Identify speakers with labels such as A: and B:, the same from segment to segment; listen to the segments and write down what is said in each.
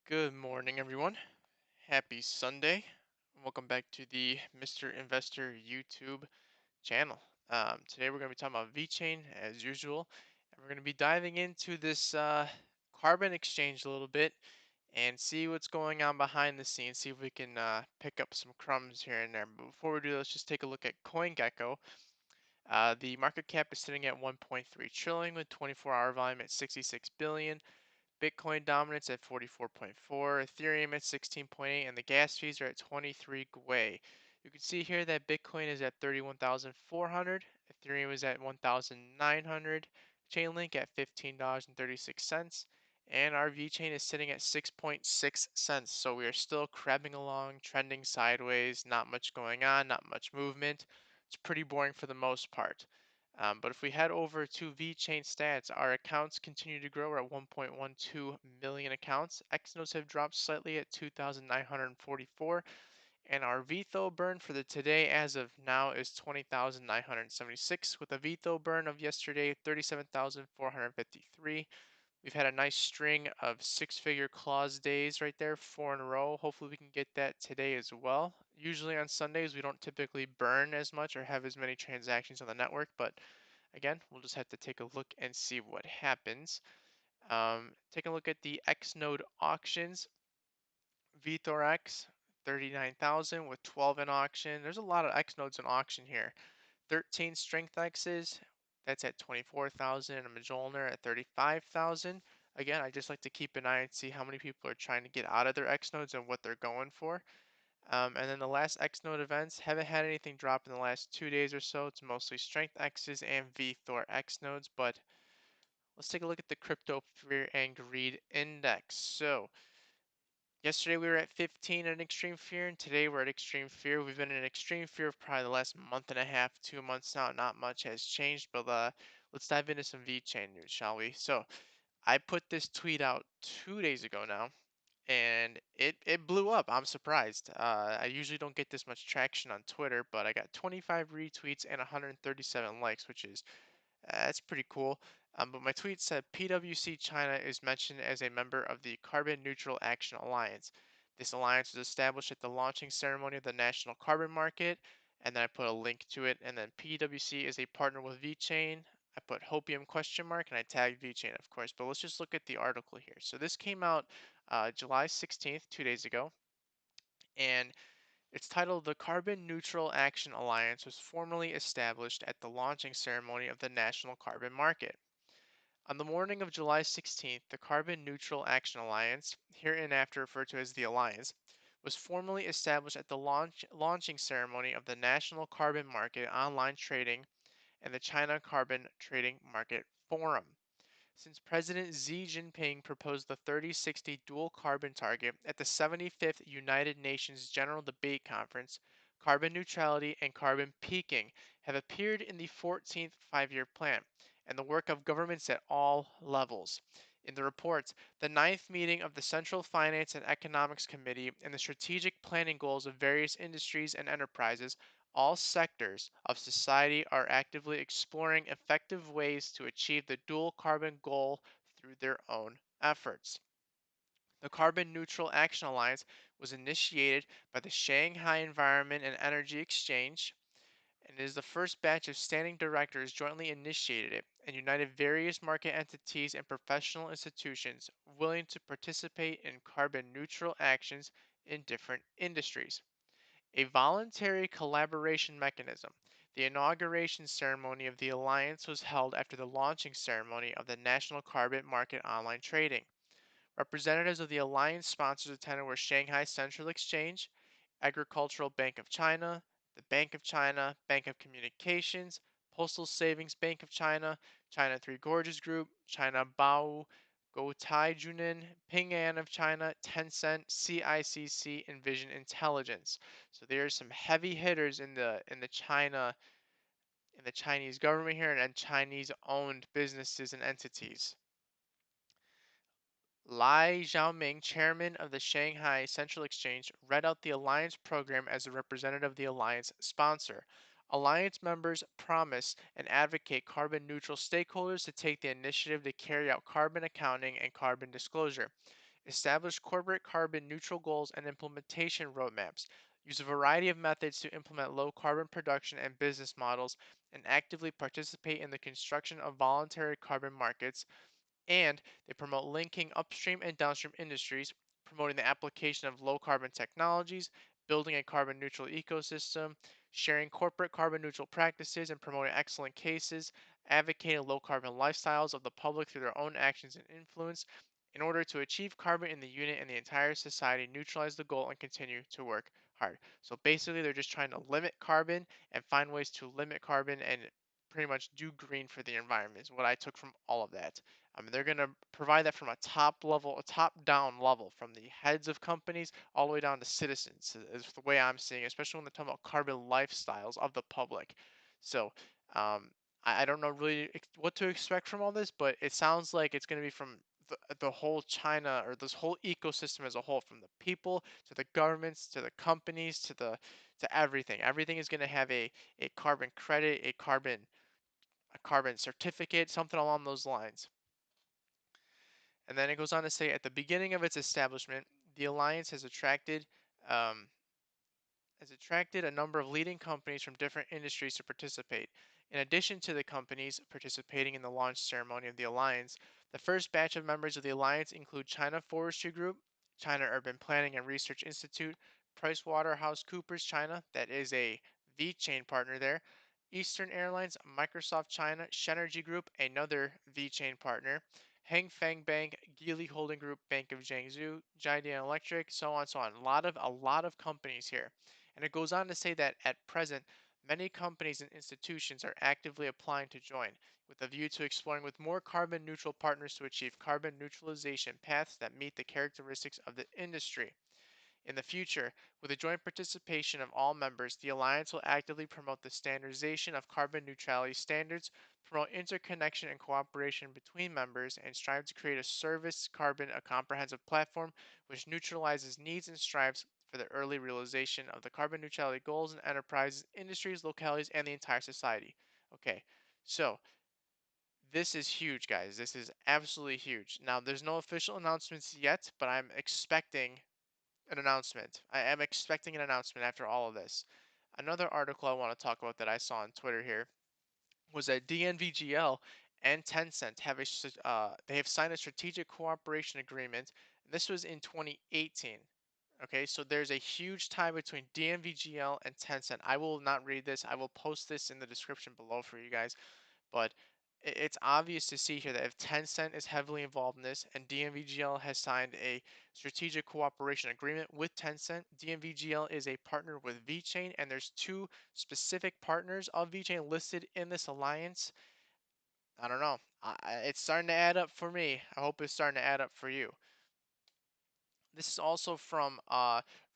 A: Good morning, everyone. Happy Sunday. Welcome back to the Mr. Investor YouTube channel. Today we're going to be talking about VeChain as usual, and we're going to be diving into this carbon exchange a little bit and see what's going on behind the scenes. See if we can pick up some crumbs here and there. But before we do, let's just take a look at CoinGecko. The market cap is sitting at 1.3 trillion with 24-hour volume at 66 billion. Bitcoin dominance at 44.4, Ethereum at 16.8, and the gas fees are at 23 Gwei. You can see here that Bitcoin is at 31,400, Ethereum is at 1,900, Chainlink at $15.36, and our VeChain is sitting at 6.6 cents. So we are still crabbing along, trending sideways, not much going on, not much movement. It's pretty boring for the most part. But if we head over to VeChain stats, our accounts continue to grow. We're at 1.12 million accounts. Xnodes have dropped slightly at 2,944. And our VTHO burn for the today as of now is 20,976, with a VTHO burn of yesterday 37,453. We've had a nice string of six-figure clause days right there, four in a row. Hopefully we can get that today as well. Usually on Sundays we don't typically burn as much or have as many transactions on the network, but again, we'll just have to take a look and see what happens. Take a look at the Xnode auctions. VThorX, 39,000 with 12 in auction. There's a lot of Xnodes in auction here. 13 Strength X's, that's at 24,000, and a Majolner at 35,000. Again, I just like to keep an eye and see how many people are trying to get out of their Xnodes and what they're going for. And then the last Xnode events haven't had anything drop in the last 2 days or so. It's mostly Strength X's and VThor X nodes, but let's take a look at the Crypto Fear and Greed Index. So yesterday we were at 15 in Extreme Fear, and today we're at Extreme Fear. We've been in Extreme Fear for probably the last month and a half, 2 months now. Not much has changed, but let's dive into some VeChain news, shall we? So I put this tweet out 2 days ago now, and it blew up. I'm surprised. I usually don't get this much traction on Twitter, but I got 25 retweets and 137 likes, which is that's pretty cool. But my tweet said PwC China is mentioned as a member of the Carbon Neutral Action Alliance. This alliance was established at the launching ceremony of the National Carbon Market, and then I put a link to it. And then PwC is a partner with VeChain. I put Hopium question mark and I tagged VeChain, of course. But let's just look at the article here. So this came out July 16th, 2 days ago, and it's titled "The Carbon Neutral Action Alliance was formally established at the launching ceremony of the National Carbon Market." On the morning of July 16th, the Carbon Neutral Action Alliance, hereinafter referred to as the Alliance, was formally established at the launching ceremony of the National Carbon Market online trading and the China Carbon Trading Market Forum. Since President Xi Jinping proposed the 3060 dual carbon target at the 75th United Nations General Debate Conference, carbon neutrality and carbon peaking have appeared in the 14th five-year plan and the work of governments at all levels. In the report, the ninth meeting of the Central Finance and Economics Committee and the strategic planning goals of various industries and enterprises, all sectors of society are actively exploring effective ways to achieve the dual carbon goal through their own efforts. The Carbon Neutral Action Alliance was initiated by the Shanghai Environment and Energy Exchange, and it is the first batch of standing directors jointly initiated it and united various market entities and professional institutions willing to participate in carbon neutral actions in different industries. A voluntary collaboration mechanism. The inauguration ceremony of the alliance was held after the launching ceremony of the National Carbon Market online trading. Representatives of the alliance sponsors attended were Shanghai Central Exchange, Agricultural Bank of China, the Bank of China, Bank of Communications, Postal Savings Bank of China, China Three Gorges Group, China Bao, Guotai Junin, Ping An of China, Tencent, CICC, and Vision Intelligence. So there are some heavy hitters in the Chinese government here and Chinese owned businesses and entities. Lai Xiaoming, chairman of the Shanghai Central Exchange, read out the alliance program as a representative of the alliance sponsor. Alliance members promise and advocate carbon neutral stakeholders to take the initiative to carry out carbon accounting and carbon disclosure. Establish corporate carbon neutral goals and implementation roadmaps. Use a variety of methods to implement low carbon production and business models, and actively participate in the construction of voluntary carbon markets. And they promote linking upstream and downstream industries, promoting the application of low carbon technologies, building a carbon neutral ecosystem, sharing corporate carbon neutral practices and promoting excellent cases, advocating low carbon lifestyles of the public through their own actions and influence. In order to achieve carbon in the unit and the entire society, neutralize the goal and continue to work hard. So basically, they're just trying to limit carbon and find ways to limit carbon and pretty much do green for the environment, is what I took from all of that. I mean, they're going to provide that from a top level, a top down level, from the heads of companies all the way down to citizens, is the way I'm seeing it, especially when they're talking about carbon lifestyles of the public. So, um, I don't know really what to expect from all this, but it sounds like it's going to be from the whole China, or this whole ecosystem as a whole, from the people to the governments to the companies to everything. Everything is going to have a carbon credit, a carbon certificate, something along those lines. And then it goes on to say, at the beginning of its establishment, the alliance um, has attracted a number of leading companies from different industries to participate. In addition to the companies participating in the launch ceremony of the alliance, the first batch of members of the alliance include China Forestry Group, China Urban Planning and Research Institute, PricewaterhouseCoopers China, that is a V chain partner there, Eastern Airlines, Microsoft China, Shenergy Group, another V chain partner, Hangfeng Bank, Geely Holding Group, Bank of Jiangsu, Jidian Electric, so on, so on. A lot of companies here. And it goes on to say that at present, many companies and institutions are actively applying to join, with a view to exploring with more carbon neutral partners to achieve carbon neutralization paths that meet the characteristics of the industry. In the future, with the joint participation of all members, the Alliance will actively promote the standardization of carbon neutrality standards, promote interconnection and cooperation between members, and strive to create a service carbon a comprehensive platform which neutralizes needs and strives for the early realization of the carbon neutrality goals in enterprises, industries, localities, and the entire society. Okay, so this is huge, guys. This is absolutely huge. Now, there's no official announcements yet, but I'm expecting an announcement. I am expecting an announcement after all of this. Another article I want to talk about that I saw on Twitter here was that DNVGL and Tencent they have signed a strategic cooperation agreement. And this was in 2018. Okay, so there's a huge tie between DNVGL and Tencent. I will not read this. I will post this in the description below for you guys. But it's obvious to see here that if Tencent is heavily involved in this and DNVGL has signed a strategic cooperation agreement with Tencent, DNVGL is a partner with Vechain, and there's two specific partners of Vechain listed in this alliance. I don't know. It's starting to add up for me. I hope it's starting to add up for you. This is also from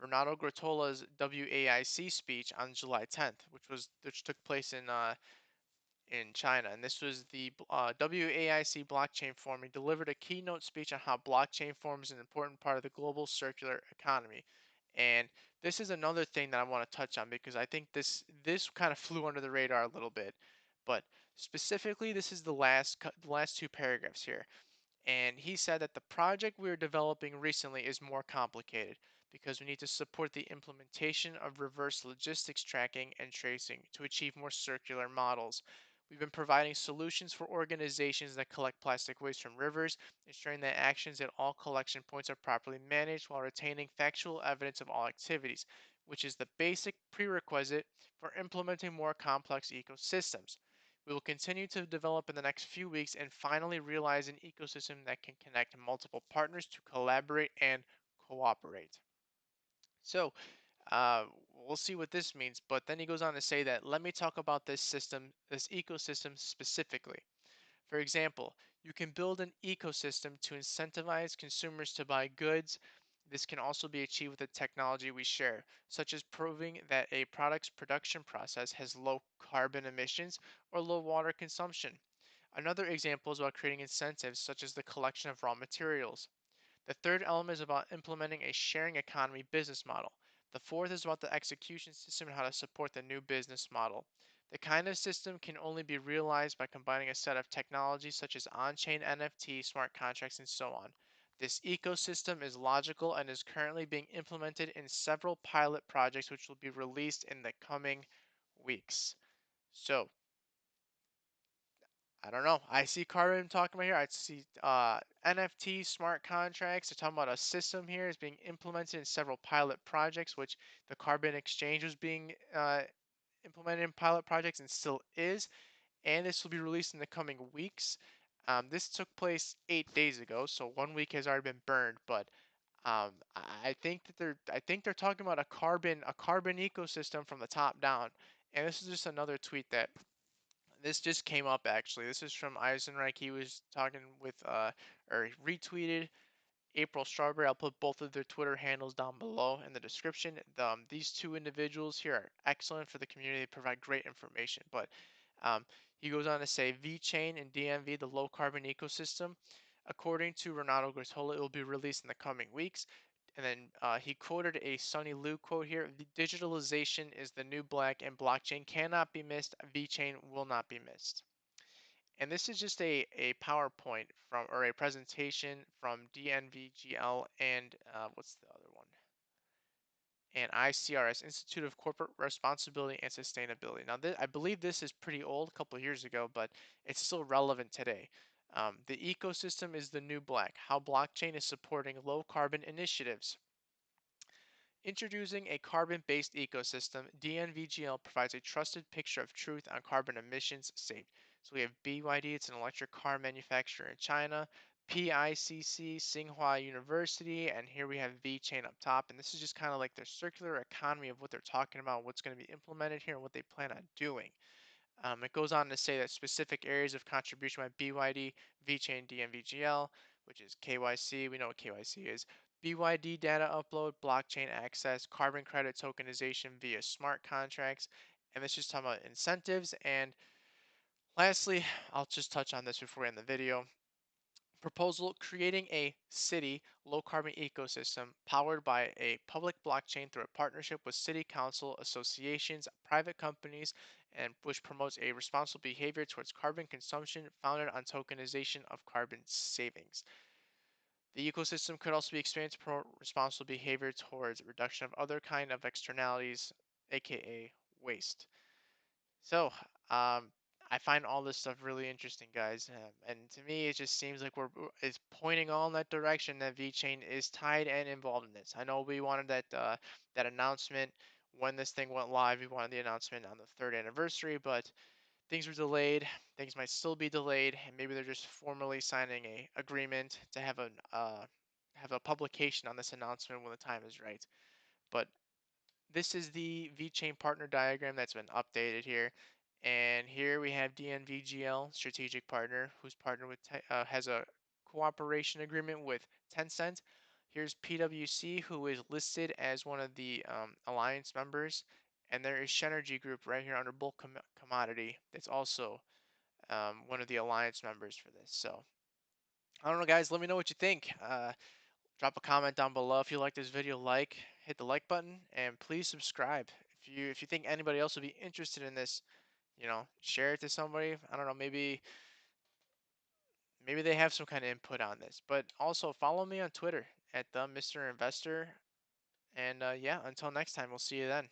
A: Renato Grottola's WAIC speech on July 10th, which took place in China, and this was the WAIC Blockchain Forum. He delivered a keynote speech on how blockchain forms an important part of the global circular economy. And this is another thing that I want to touch on because I think this kind of flew under the radar a little bit. But specifically, this is the last two paragraphs here. And he said that the project we are developing recently is more complicated because we need to support the implementation of reverse logistics tracking and tracing to achieve more circular models. We've been providing solutions for organizations that collect plastic waste from rivers, ensuring that actions at all collection points are properly managed while retaining factual evidence of all activities, which is the basic prerequisite for implementing more complex ecosystems. We will continue to develop in the next few weeks and finally realize an ecosystem that can connect multiple partners to collaborate and cooperate. So, we'll see what this means, but then he goes on to say that let me talk about this ecosystem specifically. For example, you can build an ecosystem to incentivize consumers to buy goods. This can also be achieved with the technology we share, such as proving that a product's production process has low carbon emissions or low water consumption. Another example is about creating incentives, such as the collection of raw materials. The third element is about implementing a sharing economy business model. The fourth is about the execution system and how to support the new business model. The kind of system can only be realized by combining a set of technologies such as on chain NFT, smart contracts, and so on. This ecosystem is logical and is currently being implemented in several pilot projects, which will be released in the coming weeks. So, I don't know. I see Carbon talking about here. I see NFT smart contracts. They're talking about a system here is being implemented in several pilot projects, which the Carbon Exchange was being implemented in pilot projects and still is. And this will be released in the coming weeks. This took place 8 days ago, so 1 week has already been burned. But I think that they're talking about a carbon ecosystem from the top down. And this is just another tweet that this just came up actually. This is from Eisenreich. He was talking with or he retweeted April Strawberry. I'll put both of their Twitter handles down below in the description. These two individuals here are excellent for the community. They provide great information. But um, he goes on to say VChain and DMV, the low carbon ecosystem. According to Renato Gratola, it will be released in the coming weeks. And then he quoted a Sunny Liu quote here: Digitalization is the new black, and blockchain cannot be missed. VChain will not be missed." And this is just a PowerPoint from or a presentation from DNVGL and what's the other one? And ICRS, Institute of Corporate Responsibility and Sustainability. Now, I believe this is pretty old, a couple of years ago, but it's still relevant today. The ecosystem is the new black. How blockchain is supporting low carbon initiatives. Introducing a carbon-based ecosystem, DNVGL provides a trusted picture of truth on carbon emissions saved. So we have BYD, it's an electric car manufacturer in China, PICC, Tsinghua University, and here we have VChain up top. And this is just kind of like their circular economy of what they're talking about, what's going to be implemented here, and what they plan on doing. It goes on to say that specific areas of contribution by BYD, VChain, DMVGL, which is KYC. We know what KYC is. BYD data upload, blockchain access, carbon credit tokenization via smart contracts. And this is talking about incentives. And lastly, I'll just touch on this before we end the video. Proposal: creating a city low carbon ecosystem powered by a public blockchain through a partnership with city council associations, private companies, and which promotes a responsible behavior towards carbon consumption founded on tokenization of carbon savings. The ecosystem could also be expanded to promote responsible behavior towards reduction of other kind of externalities, aka waste. So, I find all this stuff really interesting, guys. And to me, it just seems like it's pointing all in that direction that VChain is tied and involved in this. I know we wanted that announcement when this thing went live. We wanted the announcement on the third anniversary, but things were delayed. Things might still be delayed, and maybe they're just formally signing a agreement to have a publication on this announcement when the time is right. But this is the VChain partner diagram that's been updated here. And here we have DNVGL, strategic partner, who's partnered with, has a cooperation agreement with Tencent. Here's PwC, who is listed as one of the alliance members. And there is Shenergy Group right here under bulk commodity. That's also one of the alliance members for this. So I don't know, guys. Let me know what you think. Drop a comment down below if you like this video. Hit the like button, and please subscribe. If you think anybody else would be interested in this, share it to somebody. I don't know, maybe they have some kind of input on this. But also follow me on Twitter at the Mr. Investor. And yeah, until next time, we'll see you then.